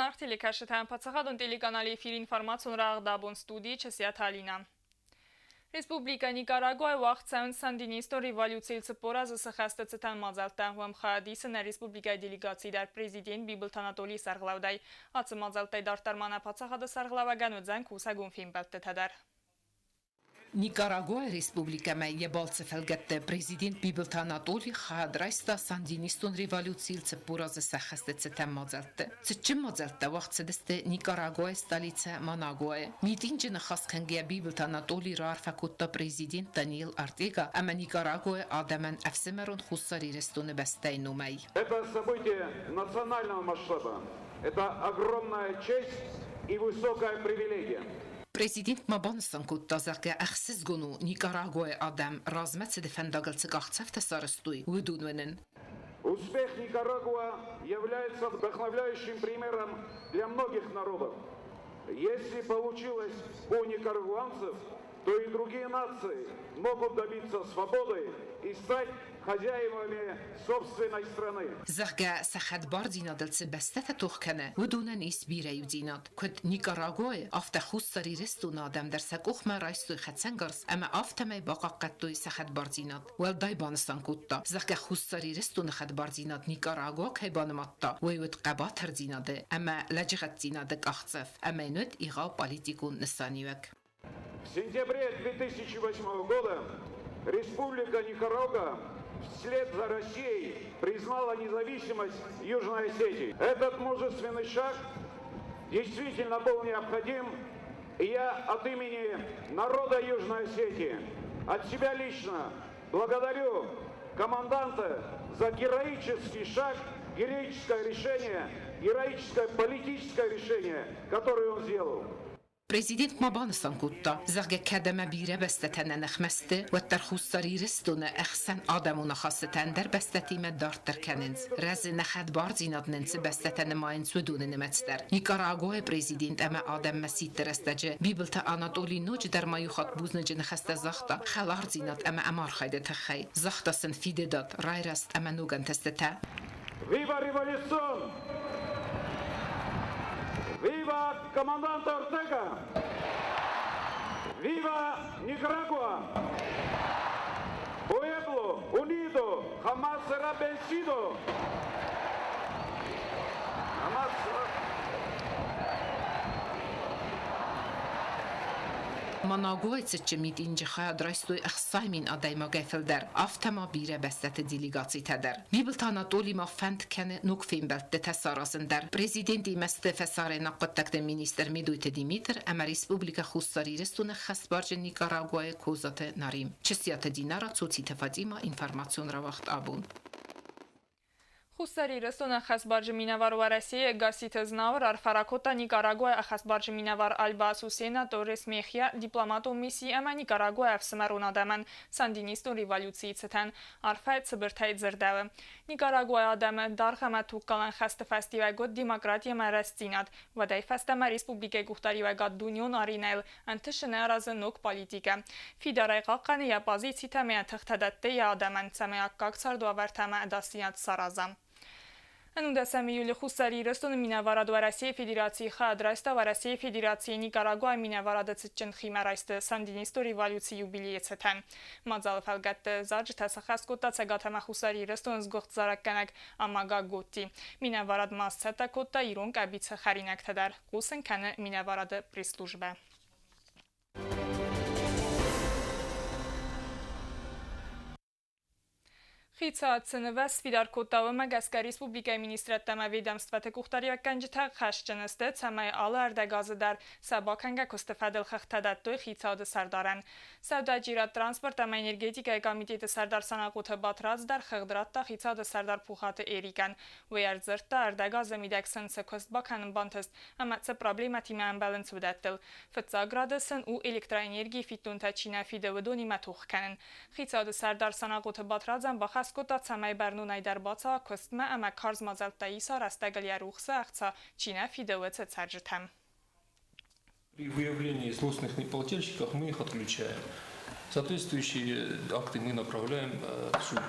Նախ telecashtan patsahadon telekanali efir informațion rağdabun studii çesiyatalina. Respublika Nikaragua вахтсан сандинисто революциил цепоразы сахастыцытан мазалтан вамхаадисына республика делегации дар президент Бибилт Анатолий Сарглавдай. Ацы мазалтай дартармана пацахады Сарглаваган өдзан кусагун фильм бәлттетадar. Никарагуа республика майя балцефелгетте президент Бибилт Анатолий хадрайста сандинистон революциил цепоразы сахастыцытан мазалтты. Цычым мазалтта вахтсыдысты Никарагуа столица Манагуа. Митинжины хасханге Бибилт Анатолий рарфакутта президент Даниил Артега, ама Никарагуа адаман афсемерон хуссари рестоны бәстайнумай. Это событие национального масштаба. Это огромная честь и высокая привилегия. Президент Мабанстан куттазарга ахсиз гуну Никарагуа адам размет дефендагалцы гахцефта сарыстуй выдунвенен. Успех Никарагуа является вдохновляющим примером для многих народов. Если получилось у никарагуанцев, то и другие нации могут добиться свободы и стать хозяевами собственной страны. Зарга сахад бардина дلت بسته توخکنه و دونن ایس بیره یودینات کد نیکاراگوه آفت خوستاری رستو نادم در سکوخ ما رایستوی خدسنگرس اما آفت می باقا قدوی سخد باردینات ول دای بانستان کتا زرگا خوستاری رستو نخد باردینات نیکاراگوه که بانماتا ویود قبات هردیناده اما لجغت دیناده اختصف اما نود ایغا پالیتیکون نسانیوک. В сентябре 2008 года Республика Никарагуа вслед за Россией признала независимость Южной Осетии. Этот мужественный шаг действительно был необходим, и я от имени народа Южной Осетии, от себя лично благодарю команданта за героический шаг, героическое решение, героическое политическое решение, которое он сделал. Президент Мабанстан кутта زرگ کدم بیره بستتن نخمسته و ترخوستاری رستون اخسن آدمون خاصتن در بستتی مدارتر کننز رز نخد بارزیناد ننس بستتن ماین سودون نمتستر نیکاراگوه президент اما آدم مسید ترستجه بیبلت آناتولی نوج در مایو خط بوزنج نخسته زختا خلار زیناد اما امار خیده تخی زختا سن فیده داد رای رست اما نوگن تستتا Viva Revolución! Viva Comandante Ortega! Viva Nicaragua! Pueblo unido jamás será vencido. Jamás será... مناگوی چمید اینجا خواهد رایستوی اخصایمین آدای ما گفل در افتما بیره بستت دیلیگاتی تدر بیبلت آناتولی ما فند کنه نوکفین بلت تسارازن در پریزیدنتی مست فسار نقد تکت مینیستر میدویت دیمیتر اما ریسپوبلیکا خوستاری رستون خست بارج نیکاراگوی کوزات ناریم چسیات دینارا چوتی تفادیما اینفرماسیون را وقت آبون Хустари рестона хасбаржи минавар ва Россия гасит знавар арфаракота Никарагуа хасбаржи минавар Альбас Усена Торрес Мехия дипломату миссии ама Никарагуа афсмарун адаман сандинистон революции цетан арфайт сбртай зердаве Никарагуа адаме дархама туккалан хаст фестиваль год демократия марастинат вадай фестама республика гухтари ва гад дуньон аринел антишне разынок политика фидарай қаққаны я позиции таме тахтадатте я адаман цаме как сардуавартама дастинат саразам În 10 iulie Хустари рестон минаварад ва Россия Федерации хадрайста ва Россия Федерации Никарагуа минаварад цичен химарайста сандинисто революции юбилей цетан. Мазал фалгатте зарж тасахас кота цагатама Хустари рестон сгохт заракканак амага готи. Минаварад масцета кота ирон кабица харинак тадар. Кусен кане минаварад пресс-служба. Խիցած նվես վիրար կոտավը մագասկա ռեսպուբլիկայի մինիստրատամա վեդամստվատը կուղտարիվական ջթաղ խաշճնստը ծամայ ալը արդագազը դար սաբականգա կոստվադել խղթադատոյ խիցադը սարդարան։ Սավդաջիրատ տրանսպորտ ամա էներգետիկայի կամիտետը սարդար սանակոթը բատրած դար խղդրատտա խիցադը սարդար պուխատը էրիկան։ Վեյար զրտա արդագազը միդակսն սքոստ բականն բանթստ ամացը պրաբլեմատիմը ամբալնց վդատել։ Ֆծագրադսն ու էլեկտրաէներգի ֆիտունտա չինա ֆիդեվդոնի մաթուխ կանն։ Խիցադը սարդար սանակոթը բատրածան բախաս Скотаца май барнун айдар баца костма ама карз мазалтаиса растагалия рухса ахца чина фидеуэце цаджитам. При выявлении злостных неплательщиков мы их отключаем. Соответствующие акты мы направляем в суд.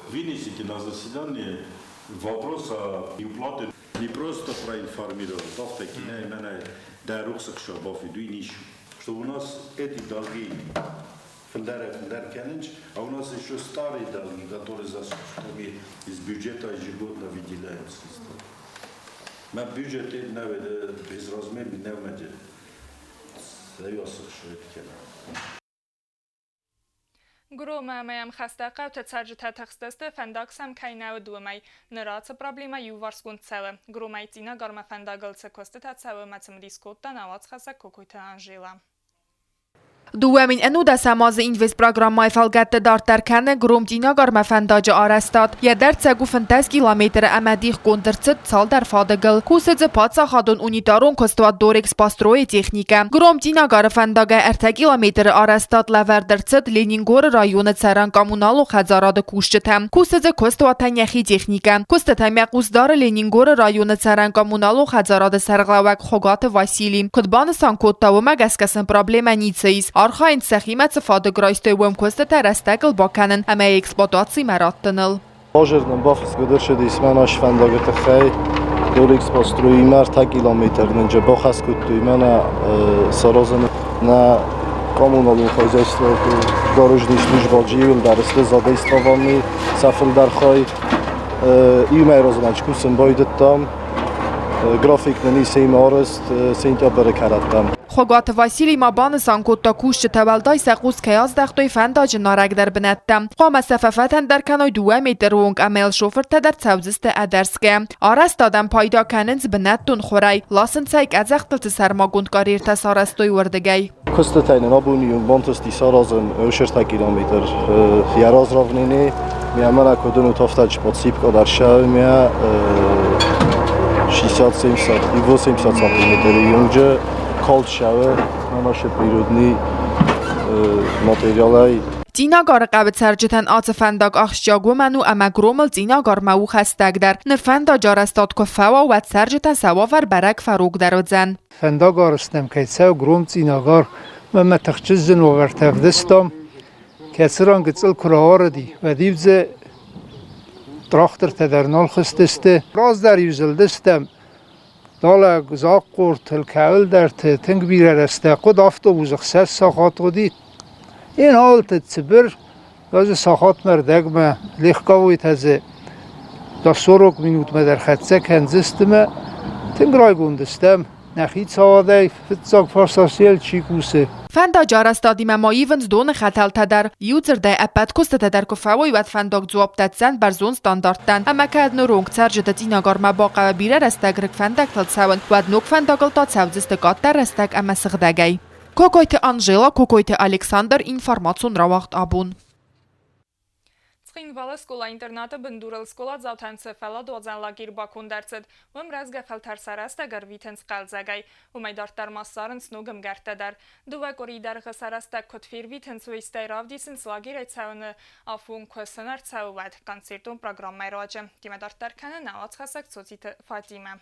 Вынесите на заседание вопрос о уплате не просто проинформировать, что у нас эти долги а у нас еще старые долги, которые за сутки из бюджета ежегодно выделяются. Мы бюджет безразмерный не вместе. Գրոմայամ խաստակավ թե ցաջթա թխստստը ֆանդակսամ քայնավ դումայ նրացը պրոբլեմա յուվարսկուն ցելը գրոմայ ցինա գարմա ֆանդագալցը կոստա ցավը մացմ դիսկոտտան աված խասակ կոկույթը անժելա Duemin enuda samazı invest programmay falgatte dartarkane grom dinagar mefendacı arastat. Yeder cegu 50 kilometre emedik kondercet sal der fadagıl. Kusıcı patsa hadun unitaron kostuat dorex pastroye texnike. Grom dinagar fendaga erte kilometre arastat leverdercet Leningor rayonu Tseran kommunalo xazaradı kuşçetem. Kusıcı kostuatan yaxi texnike. Kustetem yaquzdar Leningor rayonu Tseran kommunalo xazaradı serglavak xogat Vasili. Kudbanıstan kodtavıma gaskasin problema nitsayız. Arxayn səximət fadəqrayստəvəm көстə rəstəql bakanın əməyə eksploatasiya məratdınıl. Ложерным бафс гдыршеди исманаш фандагата хай дорикс построимар та километрнен же бахаскуту имана саразан на коммунальное хозяйство дорожной службы живил дарсте задействованный сафилдархай и мы размачку симбойдет там график на нисейм арест сентябрь караттам Xogat Vasili mabanısan kodda kuşçı təvəldəy səquz kəyaz dəxtoy fəndacı narəqdər binəttəm. Qama səfəfətən dərkanoy 2 metr vong əməl şofır tədər çəvzistə ədərskə. Arastadan payda kəniniz binəttun xoray. Lasın çəyk əzəxtıltı sərmagund qarir təsarəstoy vərdəgəy. Kıstıtaynen abuniyum bantısti sarazın 4 kilometr yaraz ravnini. Miamana kodunu toftaç podsipko darşav mia 60-70 и 80 сантиметров юнже колчаве на наши природные материалы. Դինագարը qəbitsərcətən acı fəndag axşջագու mənու əməqromıl դինագար məu xəstəqdər. Nə fəndag arastat kofəva və sərcətən səvavar bərək fəroqdər ödzən. Fəndag arastəm kəytsəv grom dinagar və mətəxçizin o vərtəvdistam kəsiran qıcıl kuraharıdi və divcə traxtır tədərnal xistəstə. Raz dər yüzüldistəm. Dala qızaq qort, hılkəvil dərti, tınq bir ərəstə, qod avtobuzıq səs saxat qodid. این حالت تبر از ساخت مردگ ما لیخکاوی تازه دا سورک مینوت ما در خدسه کنزستم تنگرای گوندستم نخید سواده فتزاق فرساسیل چیکوسه Fəndac arastadi məmayivınc don xətəl tədər, yuzirdə əpət kosta tədər kofəvoy vəd fəndag cavab tədsən bərzon standartdan. Əməkədnə rong cərcədə dinagar məbaqa və birə rəstəqrik fəndag təlsəvən vəd nok fəndagıl ta çəvzistə qatdər rəstəq əmə sıqdəgəy. Kokoyte Anjela, Kokoyte Aleksandr, informasyon ravaqt abun. Цхинвала скола интерната бендурал скола завтанце фала дозан лагер бакун дерцед. Вем разга фелтер сараста гар витенс қалзагай. Умайдартар массарын сногам гартадар. Дува коридер гасараста котфир витенс вейстай равдисенс лагер айцауны афун көсенар цаувад. Концертун программай раджем. Тимедартар каны навац хасак соците Фатима.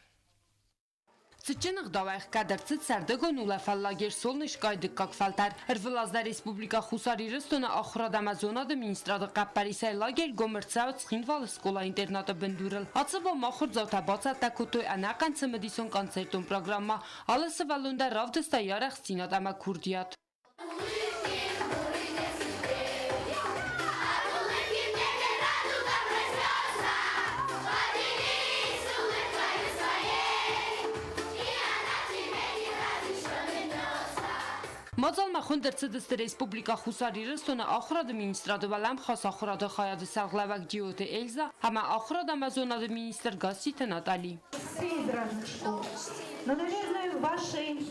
Цычынıq davayıq qədərcid sərdəqon uləfəllager solniş qaydık qaqfəltər. Hırvılazda Respublika Xusari Rıstona axırad əməzonadı ministradı qəppəri səylager gomırtsəv çxinvalı skola internatı binduril. Atsıba maxur zavtəbatsa təkutoy ənəqən çımıdison konsertun programma. Alısı vəlündə ravdısta yaraq sinat əmə kurdiyat. Մազալմա խնդրցդստը Respublika Xusari Rıstona axıradı ministradı vələm xas axıradı xayadı sərqləvək diyote Elza, həmə axıradı əməzonadı minister Gassita Натали. Из разных школ. Но, наверное, в вашей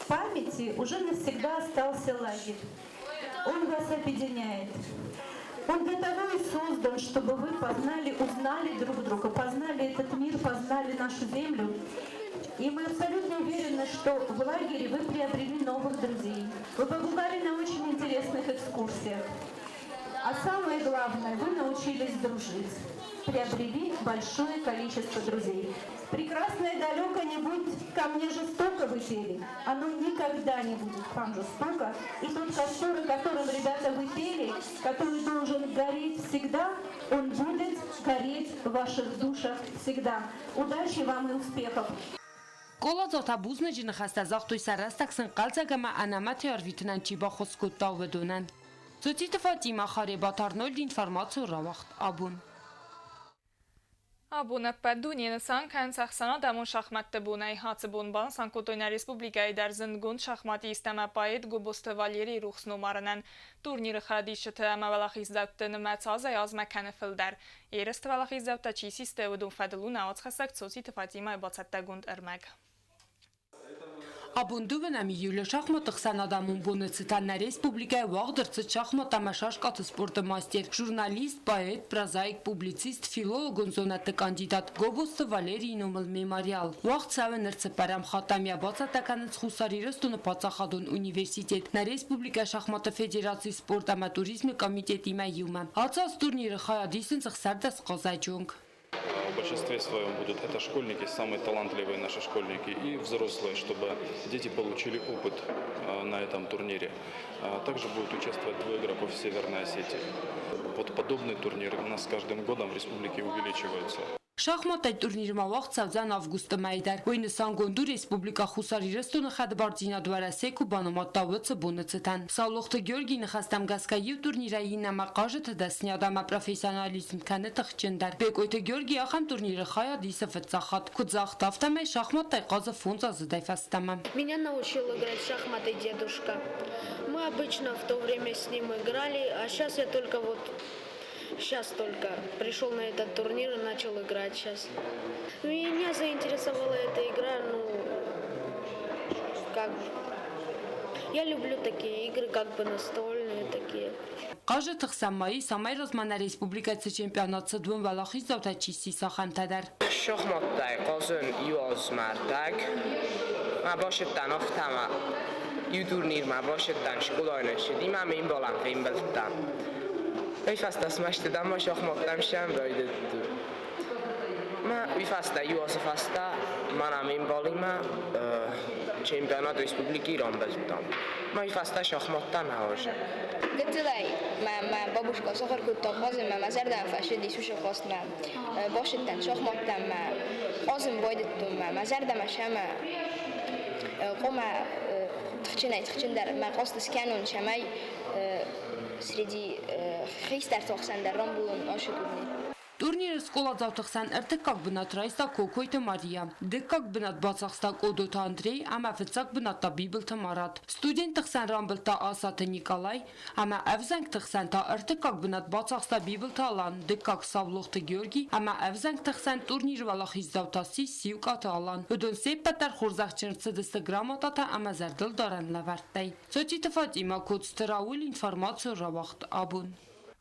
памяти уже навсегда остался лагерь. Он вас объединяет. Он для того и создан, чтобы вы познали, узнали друг друга, познали этот мир, познали нашу землю. И мы абсолютно уверены, что в лагере вы приобрели новых друзей. Вы побывали на очень интересных экскурсиях. А самое главное, вы научились дружить. Приобрели большое количество друзей. Прекрасное далеко не будь ко мне жестоко вы пели. Оно никогда не будет к вам жестоко. И тот костер, которым ребята вы пели, который должен гореть всегда, он будет гореть в ваших душах всегда. Удачи вам и успехов! Կոլազոթա բուզնը ջնը խաստազաղ տույ սարաստակսն կալցագամա անամատ հյարվիտնան ճիբա խոսկոտտավ վդունան։ Ծոցի տվատ իմա խարե բաթարնոլ ինվարմացու ռավախտ աբուն։ Abuna pedunien sankan saxsana damon şahmatda bunay hatsibun ban Sankotoyna Respublikayı derzin gund şahmati isteme payet gubustu Valeri ruhs numaranen turniri xadişiti əməvəlaq izdavtını mətsazay az məkəni filder. Yerist vəlaq izdavta çisiste udun fədiluna atxasak tsosi tıfatimay batsatda gund ərmək. Abunduvն ամի յուլը շախմատը խսանադամուն բունեցտաննա ռեսպուբլիկայի վաղդրծը շախմատամաշաշ կատսպորտը մաստեր, ժուրնալիստ, պայետ, պրազայիկ, պուբլիցիստ, ֆիլոլոգ ունզոնատը կանդիդատ, գովոստը Վալերիի նոմլ մեմարիալ։ Վաղ ցավը նրծը պարամ խատամյա բացատականից խուսարիրստունը պացախադուն ունիվերսիտետ, նա ռեսպուբլիկա շախմատը ֆեդերացի սպորտ ամատուրիզմի կոմիտետի մայյումա։ Ացած турниры խայադիսն ծխսարդաս қազայջոնք։ В большинстве своем будут это школьники, самые талантливые наши школьники и взрослые, чтобы дети получили опыт на этом турнире. Также будут участвовать 2 игроков из Северной Осетии. Вот подобные турниры у нас с каждым годом в республике увеличиваются. Շախմատ այդ турնիրը մավաղ ծավձան ավգուստը մայդար, ոյնը սանգոնդու ռեսպուբլիկա խուսարիրստունը խադբարձինա դվարասեք ու բանոմատավըծը բունըծտան։ Սավլողտը գյորգի նխաստամ գասկայի турнիրայի նամակաժը թդասնյադամա պրոֆեսիոնալիզմ կանը տխճնդար։ Բեկոյթը գյորգի ախամ турнիրը խայա դիսը վծախատ, կուծախ տավտամայ շախմատ տայqazը ֆունծազը դայֆաստամա։ Меня научил играть в шахматы дедушка. Мы обычно в то время с ним играли, а сейчас я только Сейчас только пришел на этот турнир и начал играть сейчас. Меня заинтересовала эта игра, я люблю такие игры, как бы настольные такие. Qajı tıxsanmayı Samay Rozmanlar Respublikası çempionatı dvun valaxi zavtaçisi saxamtadar. Şahmatday qozun yoz martak. Ma boshiddan oftama. Yu turnir ma boshiddan shkolayni shidim, ama in bolam Wimbledon. Wyfasta smaştıdan ma şahmatdan şam böyle. Ma wyfasta yoz fasta manam in bolima çempionat Respubliki Wimbledon. Ma wyfasta şahmatdan haoja. قلت لي ما بابوشكا صغر كنت خازم ما زردان فاشدي سوش خاصنا باشتن شخمتن ما خازم بايدتم ما زردان شما قوما تخشن در ما قصد سكانون شماي سريدي خيستر تخسن در رامبولون آشدوني Турнирը սկոլածավտղսան ըրտկակ բնատ ռայստա կոկոյտը Մարիա, դկակ բնատ բացախստա կոդոտ Անդրեյ, ամա վծակ բնատա բիբլթը Մարատ, ստուդեն տղսան ռամբլտա ասատը Նիկալայ, ամա əvzənk տղսան տա ըրտկակ բնատ բացախստա բիբլթը Ալան, դկակ սավլողտը Գյորգի, ամա əvzənk տղսան турնիր վալախ իզդավտասի սիուկատը Ալան, հդոն սեյ պատար խորզաղ չնրծը դստը գրամոտատա ամա զարդլ դարան լավարտայ, ծոչի տվատ իմա կոց տրաուլ ինվարմացու ռավախտ աբուն.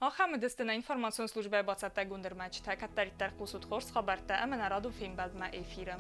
Ахам дестина информацион службе бацатта гундермач, такаттар иттар қусуд хорс хабарта, амена раду фейм бадма эфира.